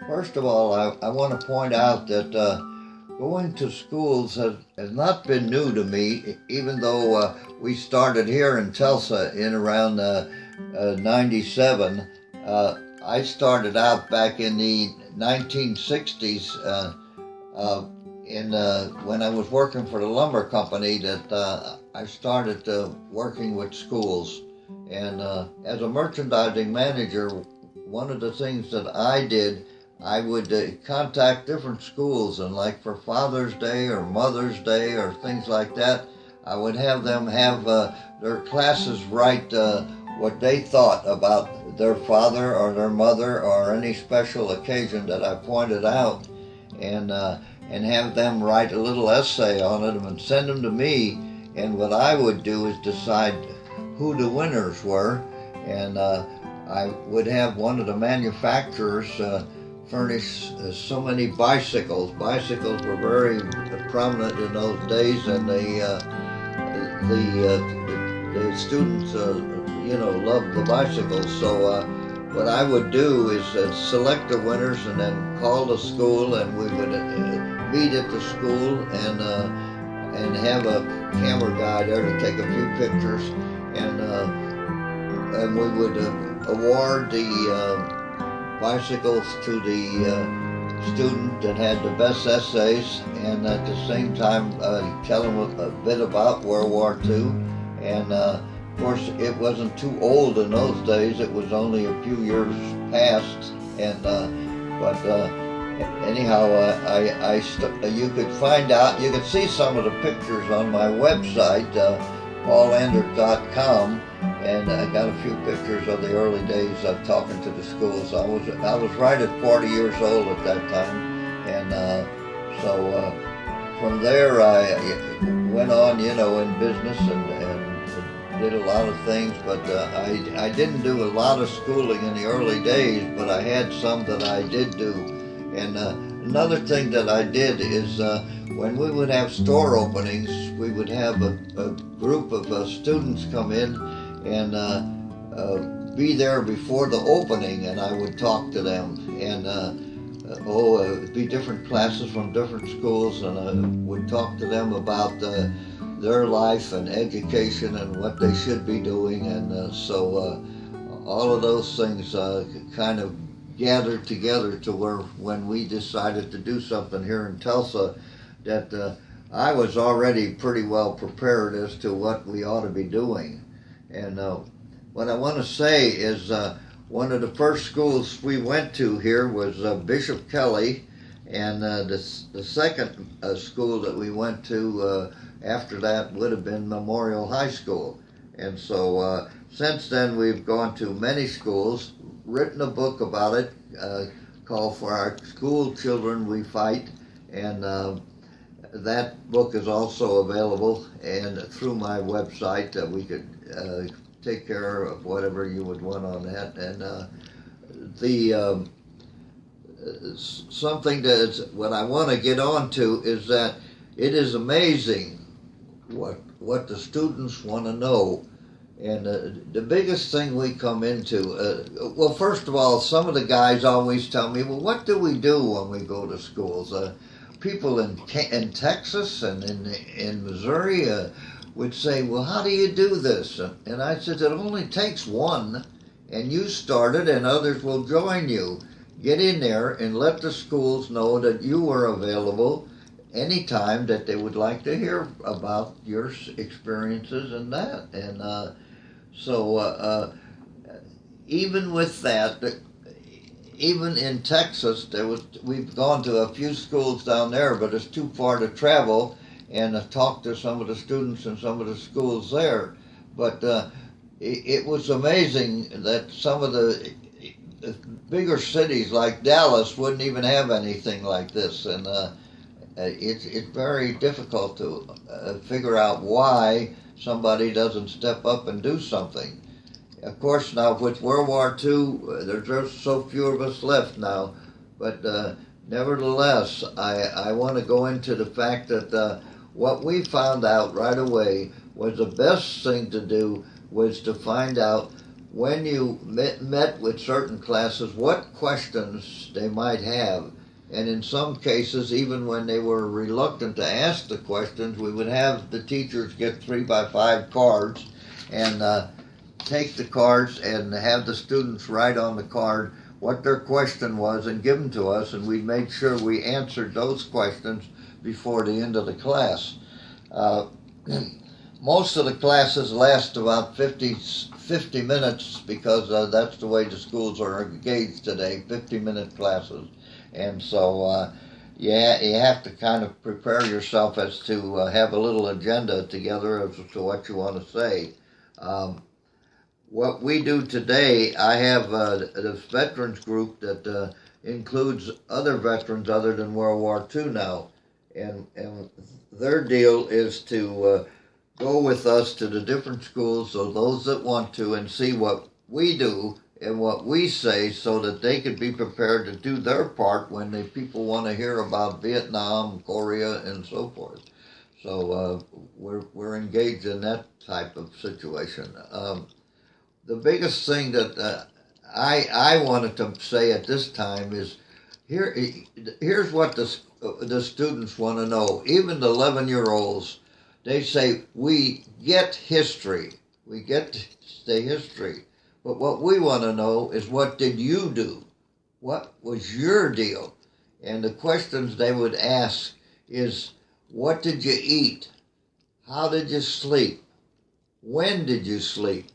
First of all, I want to point out that going to schools has not been new to me, even though we started here in Tulsa in around 97. I started out back in the 1960s when I was working for the lumber company that I started working with schools. And as a merchandising manager, one of the things that I did, I would contact different schools, and like for Father's Day or Mother's Day or things like that, I would have them have their classes write what they thought about their father or their mother or any special occasion that I pointed out, and have them write a little essay on it and send them to me. And what I would do is decide who the winners were, and I would have one of the manufacturers furnish so many bicycles. Bicycles were very prominent in those days, and the students, loved the bicycles. So what I would do is select the winners and then call the school, and we would meet at the school and have a camera guy there to take a few pictures, and we would award the bicycles to the student that had the best essays, and at the same time tell them a bit about World War II. And of course, it wasn't too old in those days. It was only a few years past, and but anyhow, you could find out. You could see some of the pictures on my website, paulandert.com. And I got a few pictures of the early days of talking to the schools. I was right at 40 years old at that time, and so from there I went on, in business and did a lot of things. But I didn't do a lot of schooling in the early days, but I had some that I did do. And another thing that I did is when we would have store openings, we would have a group of students come in and be there before the opening, and I would talk to them, and it'd be different classes from different schools, and I would talk to them about their life and education and what they should be doing, and so all of those things kind of gathered together to where when we decided to do something here in Tulsa, that I was already pretty well prepared as to what we ought to be doing. And what I want to say is one of the first schools we went to here was Bishop Kelly, and the second school that we went to after that would have been Memorial High School. And so since then we've gone to many schools, written a book about it called For Our School Children We Fight, and that book is also available, and through my website we could take care of whatever you would want on that. And something that what I want to get on to is that it is amazing what the students want to know. And the biggest thing we come into, well, first of all, some of the guys always tell me, well, what do we do when we go to schools? People in Texas and in Missouri would say, well, how do you do this? And I said, it only takes one, and you start it, and others will join you. Get in there and let the schools know that you are available anytime that they would like to hear about your experiences and that. And so even with that, even in Texas, we've gone to a few schools down there, but it's too far to travel and talk to some of the students in some of the schools there. But it was amazing that some of the bigger cities like Dallas wouldn't even have anything like this, and it's very difficult to figure out why somebody doesn't step up and do something. Of course, now with World War II, there's just so few of us left now, but nevertheless, I want to go into the fact that what we found out right away was the best thing to do was to find out when you met with certain classes, what questions they might have. And in some cases, even when they were reluctant to ask the questions, we would have the teachers get 3x5 cards and take the cards and have the students write on the card what their question was and give them to us, and we made sure we answered those questions before the end of the class. Most of the classes last about 50 minutes because that's the way the schools are engaged today, 50-minute classes. And so you have to kind of prepare yourself as to have a little agenda together as to what you want to say. What we do today, I have this veterans group that includes other veterans other than World War II now. And their deal is to go with us to the different schools, so those that want to, and see what we do and what we say so that they could be prepared to do their part when the people want to hear about Vietnam, Korea, and so forth. So we're engaged in that type of situation. The biggest thing that I wanted to say at this time is here's what the students want to know. Even the 11-year-olds, they say, we get history. We get the history. But what we want to know is, what did you do? What was your deal? And the questions they would ask is, what did you eat? How did you sleep? When did you sleep?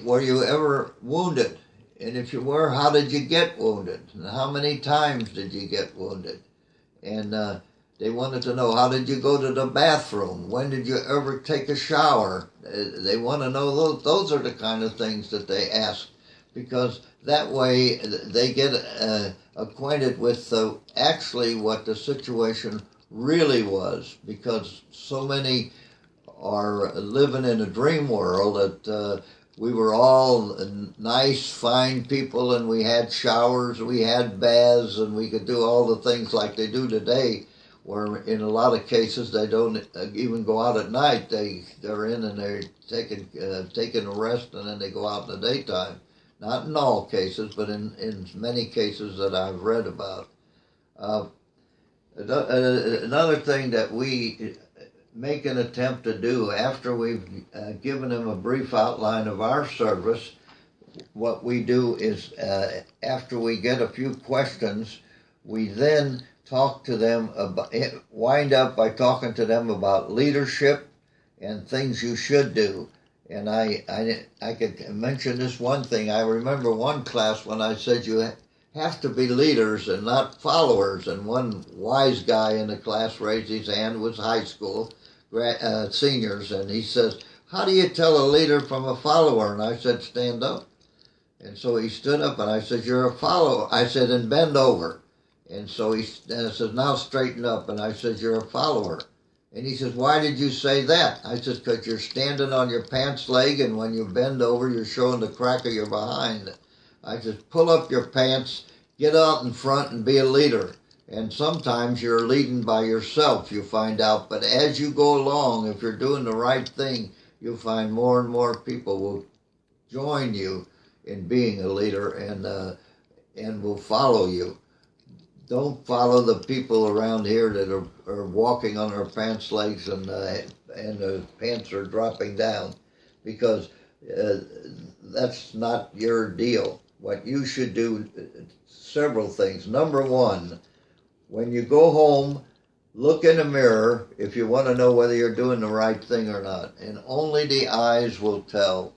Were you ever wounded? And if you were, how did you get wounded? And how many times did you get wounded? And they wanted to know, how did you go to the bathroom? When did you ever take a shower? They want to know those are the kind of things that they ask, because that way they get acquainted with actually what the situation really was, because so many are living in a dream world that we were all nice, fine people, and we had showers, we had baths, and we could do all the things like they do today, where in a lot of cases they don't even go out at night. They're in and they're taking a rest, and then they go out in the daytime. Not in all cases, but in many cases that I've read about. Another thing that we make an attempt to do after we've given them a brief outline of our service, what we do is after we get a few questions, we then talk to them wind up by talking to them about leadership and things you should do. And I could mention this one thing. I remember one class when I said you have to be leaders and not followers. And one wise guy in the class raised his hand, was high school seniors, and he says, how do you tell a leader from a follower? And I said, stand up. And so he stood up, and I said, you're a follower. I said, and bend over. And so he says, now straighten up. And I said, you're a follower. And he says, why did you say that? I said, because you're standing on your pants leg, and when you bend over, you're showing the crack of your behind. I said, pull up your pants, get out in front, and be a leader. And sometimes you're leading by yourself, you find out. But as you go along, if you're doing the right thing, you'll find more and more people will join you in being a leader and will follow you. Don't follow the people around here that are walking on their pants legs and the pants are dropping down, because that's not your deal. What you should do, several things. Number one, when you go home, look in the mirror if you want to know whether you're doing the right thing or not. And only the eyes will tell.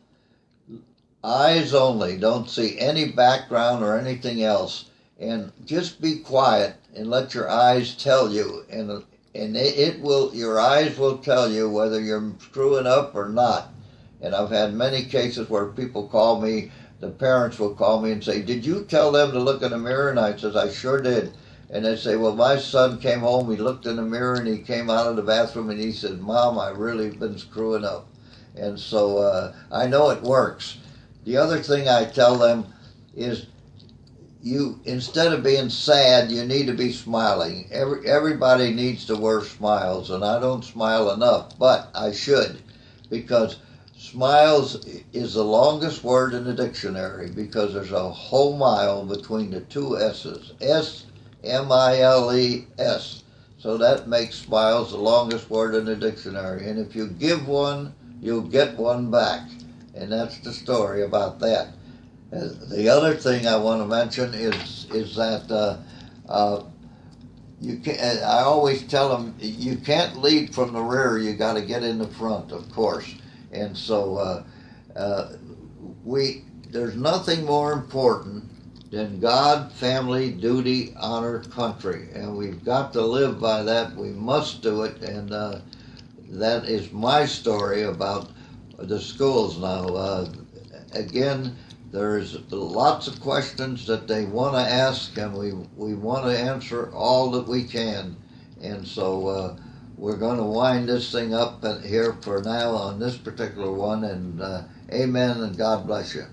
Eyes only. Don't see any background or anything else. And just be quiet and let your eyes tell you. And your eyes will tell you whether you're screwing up or not. And I've had many cases where people call me, the parents will call me and say, did you tell them to look in the mirror? And I says, I sure did. And they say, well, my son came home, he looked in the mirror, and he came out of the bathroom, and he said, Mom, I've really been screwing up. And so I know it works. The other thing I tell them is, instead of being sad, you need to be smiling. Everybody needs to wear smiles, and I don't smile enough, but I should, because Smiles is the longest word in the dictionary because there's a whole mile between the two S's. S-M-I-L-E-S. So that makes smiles the longest word in the dictionary. And if you give one, you'll get one back. And that's the story about that. The other thing I want to mention is that you can. I always tell them you can't lead from the rear. You got to get in the front, of course. And so there's nothing more important than God, family, duty, honor, country, and we've got to live by that. We must do it, and that is my story about the schools now. Again, there's lots of questions that they want to ask, and we want to answer all that we can. And so we're going to wind this thing up here for now on this particular one. And amen, and God bless you.